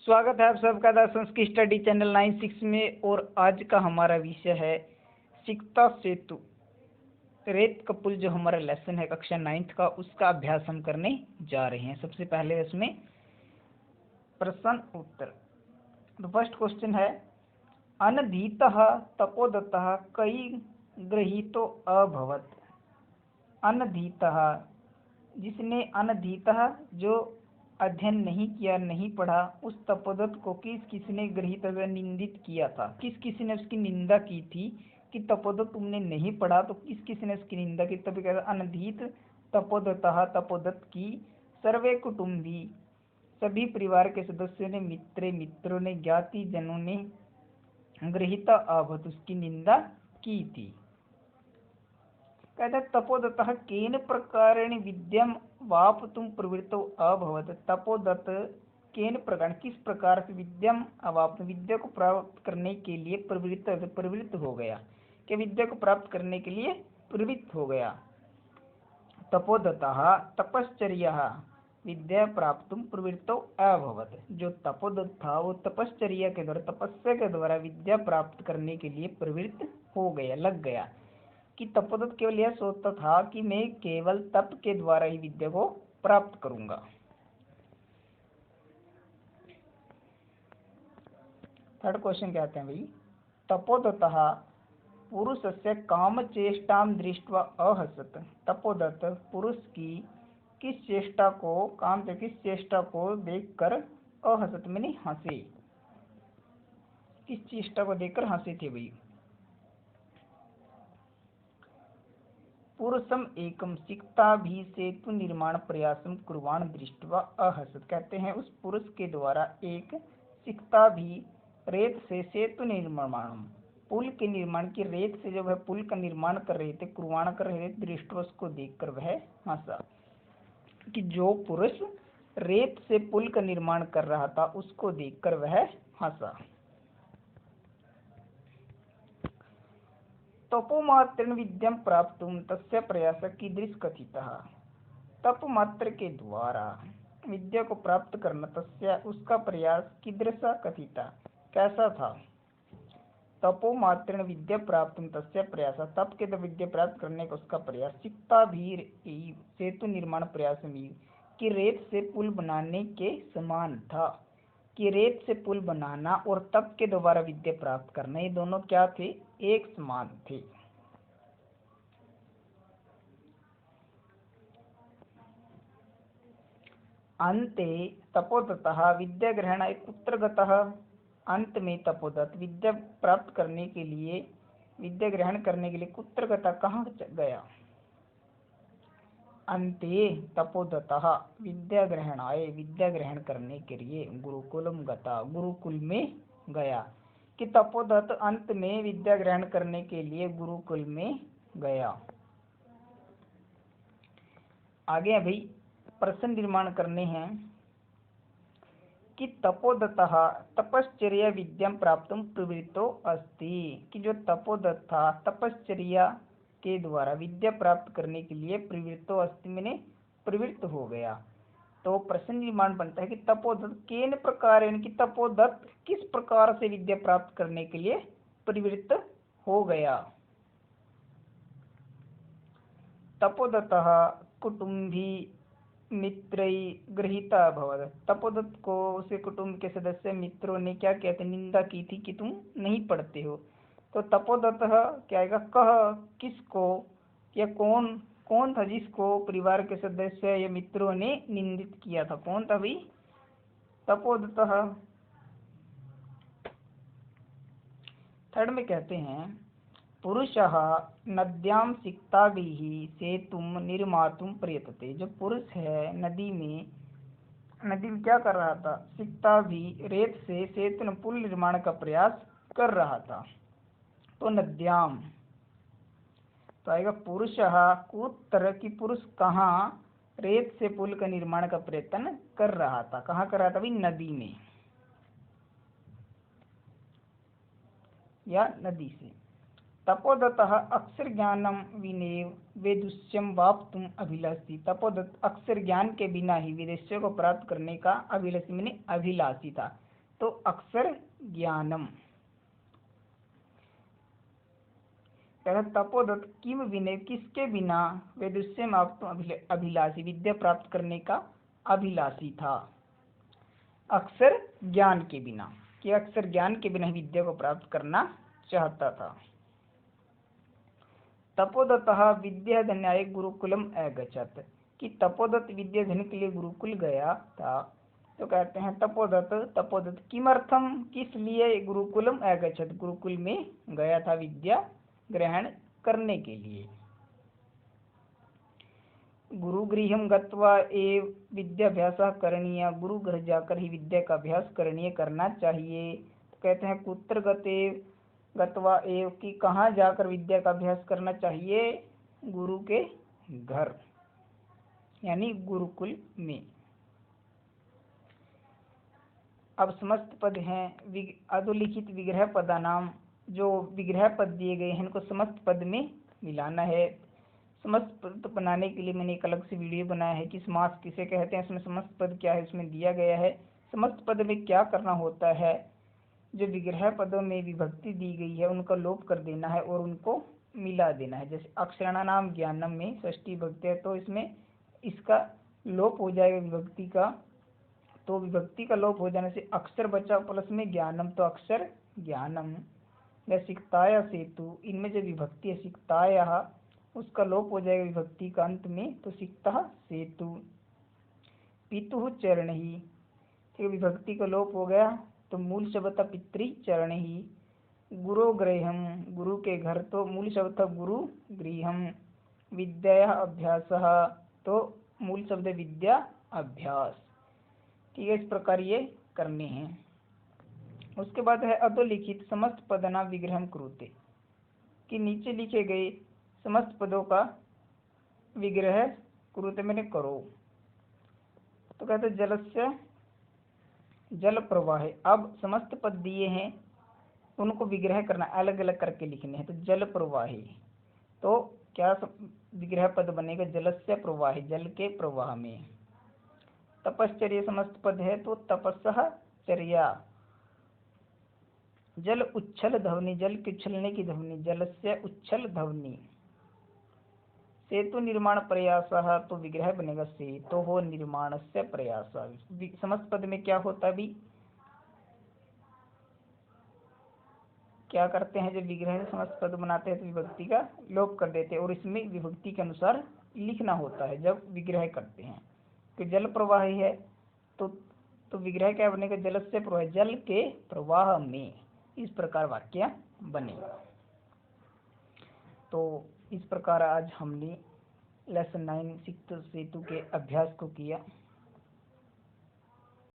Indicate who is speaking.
Speaker 1: स्वागत है आप सबका दर्शन की स्टडी चैनल 96 में। और आज का हमारा विषय है सिकता सेतु रेत का पुल। जो हमारा लेसन है कक्षा 9th का, उसका अभ्यास हम करने जा रहे हैं। सबसे पहले इसमें प्रश्न उत्तर। तो फर्स्ट क्वेश्चन है, अनधीतः तपोदत्तः कई गृहीतो अभवत्। अनधीतः, जिसने अनधीतः जो अध्ययन नहीं किया, नहीं पढ़ा, उस तपोदत्त को किसने गृहीत निंदित किया था। किसने उसकी निंदा की थी कि तपोदत्त तुमने नहीं पढ़ा, तो किसने उसकी निंदा की। तभी कहता अनधीत तपोदत्तः, तपोदत्त की सर्वे कुटुंबी, सभी परिवार के सदस्यों ने, मित्रों ने, ज्ञाति जनों ने गृहीता अभवत्, उसकी निंदा की थी। कहते तपोदत्तः केन प्रकारेण विद्यम वाप्तुं प्रवृत्तो अभवत्। तपोदत्त केन प्रकार, किस प्रकार से विद्यम अवाप्त, विद्या को प्राप्त करने के लिए प्रवृत्त हो गया, कि विद्या को प्राप्त करने के लिए प्रवृत्त हो गया। तपोदत्तः तपश्चर्या विद्या प्राप्तुं प्रवृत्तो अभवत्। जो तपोदत्त था वो तपश्चर्या के द्वारा, तपस्या के द्वारा विद्या प्राप्त करने के लिए प्रवृत्त हो गया, लग गया। कि तपोदत्त केवल यह सोचता था कि मैं केवल तप के द्वारा ही विद्या को प्राप्त करूंगा। थर्ड क्वेश्चन कहते हैं भाई, तपोदत्तः पुरुषस्य कामचेष्टां दृष्ट्वा अहसत्। तपोदत्त पुरुष की किस चेष्टा को, काम से किस चेष्टा को देखकर अहसत् मैंने हंसे, किस चेष्टा को देखकर हंसे थे भाई। पुरुषम एकम सिकता भी सेतु निर्माण प्रयासम कुर्वाण दृष्ट्वा अहसत्। कहते हैं उस पुरुष के द्वारा एक सिकता भी रेत से सेतु निर्माण, पुल के निर्माण की, रेत से जो वह पुल का निर्माण कर रहे थे, कुर्वाण कर रहे थे, दृष्टवा, उसको देखकर वह हंसा। कि जो पुरुष रेत से पुल का निर्माण कर रहा था उसको देखकर वह हंसा। तपोमात्रेण विद्यां प्राप्तुं तस्य प्रयासः कीदृश कथितः। तप मात्र के द्वारा विद्या को प्राप्त करना, तस्य उसका प्रयास कीदृश कथिता, कैसा था। तपोमात्रेण विद्या प्राप्तुं तस्य प्रयासः, तप के द्वारा विद्या प्राप्त करने का उसका प्रयास। सिकता भी सेतु निर्माण प्रयास में, कि रेत से पुल बनाने के समान था। कि रेत से पुल बनाना और तप के द्वारा विद्या प्राप्त करना, ये दोनों क्या थे, एक समान थे। अंते तपोदत्तः विद्या ग्रहणाय कुत्र गतः। अंत में तपोदत्त विद्या प्राप्त करने के लिए, विद्या ग्रहण करने के लिए कुत्र गतः, कहाँ गया। अंते तपोदत्तः विद्या ग्रहणाय, विद्या ग्रहण करने के लिए गुरुकुलम गता, गुरुकुल में गया। कि तपोदत्त अंत में विद्या ग्रहण करने के लिए गुरुकुल में गया। आगे अभी प्रश्न निर्माण करने हैं। कि तपोदत्तः तपश्चर्या विद्यां प्राप्तुं प्रवृत्तो अस्ति। कि जो तपोदत्त था तपश्चर्या के द्वारा विद्या प्राप्त करने के लिए प्रवृत्तो अस्ति मैंने प्रवृत्त हो गया। तो प्रश्न निर्माण बनता है कि तपोदत्त केन प्रकारेण, कि तपोदत्त किस प्रकार से विद्या प्राप्त करने के लिए प्रवृत्त हो गया। तपोदत्तः कुटुंबी मित्रई गृहीता अभवत्। तपोदत्त को उसे कुटुंब के सदस्य मित्रों ने क्या किया था, निंदा की थी कि तुम नहीं पढ़ते हो। तो तपोदत्त क्या आएगा, कह, किसको, या कौन था जिसको परिवार के सदस्य या मित्रों ने निंदित किया था। कौन था भाई, तपोदत्त। थर्ड में कहते हैं, पुरुषः नद्यां सिकताभिः सेतुं निर्मातुं प्रयतते। जो पुरुष है नदी में क्या कर रहा था, सिकताभिः रेत से सेतु पुल निर्माण का प्रयास कर रहा था। तो नद्याम तो आएगा पुरुषः कुत्र, की पुरुष कहाँ रेत से पुल का निर्माण का प्रयत्न कर रहा था। कहाँ कर रहा था भाई, नदी में या नदी से। तपोदत्तः अक्षर ज्ञानम विनेव वेदुष्यम वाप्तुम अभिलाषी। तपोदत्त अक्षर ज्ञान के बिना ही विदेशियों को प्राप्त करने का अभिलाषी मैंने अभिलाषी था। तो अक्षर ज्ञानम। तपोदत्त किम विनय, किसके बिना वेदुष्यम आप अभिलाषी, विद्या प्राप्त करने का अभिलाषी था। अक्षर ज्ञान के बिना, कि अक्षर ज्ञान के बिना विद्या को प्राप्त करना चाहता था। तपोदत्तः विद्याधन्याय गुरुकुलम अगच्छत्, कि तपोदत्त विद्याधन के लिए गुरुकुल गया था। तो कहते हैं तपोदत्त किमर्थम, किस लिए गुरुकुलम अगच्छत्, गुरुकुल में गया था विद्या ग्रहण करने के लिए। गुरुगृहं गत्वा एव विद्याभ्यासः करणीय, गुरु घर जाकर ही विद्या का अभ्यास करना चाहिए। तो कहते हैं कुत्र गत्वा एव, कि कहाँ जाकर विद्या का अभ्यास करना चाहिए, गुरु के घर यानी गुरुकुल में। अब समस्त पद हैं अधोलिखित विग्रह पदा नाम, जो विग्रह पद दिए गए हैं इनको समस्त पद में मिलाना है। समस्त पद बनाने के लिए मैंने एक अलग से वीडियो बनाया है कि समास किसे कहते हैं, इसमें समस्त पद क्या है उसमें दिया गया है। समस्त पद में क्या करना होता है, जो विग्रह पदों में विभक्ति दी गई है उनका लोप कर देना है और उनको मिला देना है। जैसे अक्षराणाम ज्ञानम में षष्ठी विभक्ति है तो इसमें इसका लोप हो जाएगा विभक्ति का, तो विभक्ति का लोप हो जाने से अक्षर बचा प्लस में ज्ञानम, तो अक्षर ज्ञानम। या सिक्ताया सेतु, इनमें जो विभक्ति है सिक्ताया उसका लोप हो जाएगा विभक्ति का अंत में, तो सिक्तः सेतु। पितुः चरण ही, ठीक, विभक्ति का लोप हो गया तो मूल शब्द था पितृ चरण ही। गुरु गृहम, गुरु के घर, तो मूल शब्द था गुरु गृहम। विद्या अभ्यासः, तो मूल शब्द विद्या अभ्यास। ठीक है, इस प्रकार ये करने हैं। उसके बाद है अधोलिखित समस्त पदना विग्रहम कुरुते, कि नीचे लिखे गए समस्त पदों का विग्रह कुरुते मैंने करो। तो कहते जलस्य जल प्रवाह, अब समस्त पद दिए हैं उनको विग्रह करना, अलग अलग करके लिखने हैं। तो जल प्रवाही, तो क्या विग्रह पद बनेगा, जलस्य प्रवाह, जल के प्रवाह में। तपश्चर्या समस्त पद है तो तपस्सह चर्या, जल उच्छल ध्वनि, जल के उछलने की ध्वनि, जलस्य उच्छल ध्वनि। सेतु निर्माण प्रयासः, तो विग्रह बनेगा सेतु हो निर्माणस्य प्रयासः। समस्त पद में क्या होता है, भी क्या करते हैं, जब विग्रह समस्त पद बनाते हैं तो विभक्ति का लोप कर देते हैं और इसमें विभक्ति के अनुसार लिखना होता है जब विग्रह करते हैं। तो जल प्रवाह है तो विग्रह क्या बनेगा, जलस्य प्रवाह, जल के प्रवाह में। इस प्रकार वाक्य बनेगा। तो इस प्रकार आज हमने लेसन 9 सिक्त सेतु के अभ्यास को किया।